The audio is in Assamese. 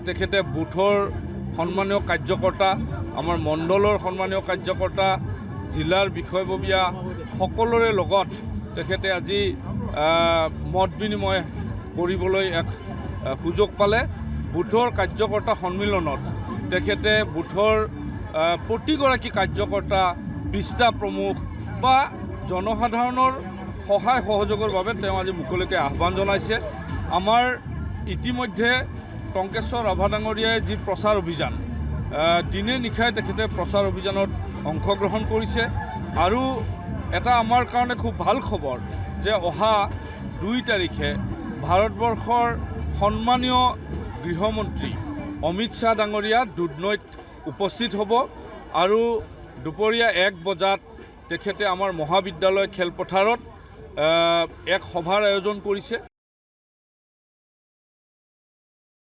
তেখেতে বুথৰ সন্মানীয় কাৰ্যকৰ্তা, আমাৰ মণ্ডলৰ সন্মানীয় কাৰ্যকৰ্তা, জিলাৰ বিষয়ববীয়া সকলোৰে লগত তেখেতে আজি মত বিনিময় কৰিবলৈ এক সুযোগ পালে। বুথৰ কাৰ্যকৰ্তা সন্মিলনত তেখেতে বুথৰ প্ৰতিগৰাকী কাৰ্যকৰ্তা, পৃষ্ঠা প্ৰমুখ বা জনসাধাৰণৰ সহায় সহযোগৰ বাবে তেওঁ আজি মুকলিকৈ আহ্বান জনাইছে। আমাৰ ইতিমধ্যে টংকেশ্বৰ ৰাভা ডাঙৰীয়াই যি প্ৰচাৰ অভিযান দিনে নিশাই তেখেতে প্ৰচাৰ অভিযানত অংশগ্ৰহণ কৰিছে। আৰু এটা আমাৰ কাৰণে খুব ভাল খবৰ যে অহা 2 তাৰিখে ভাৰতবৰ্ষৰ সন্মানীয় গৃহমন্ত্ৰী অমিত শ্বাহ ডাঙৰীয়া দুধনৈত উপস্থিত হ'ব আৰু দুপৰীয়া 1 বজাত তেখেতে আমাৰ মহাবিদ্যালয় খেলপথাৰত এক সভাৰ আয়োজন কৰিছে।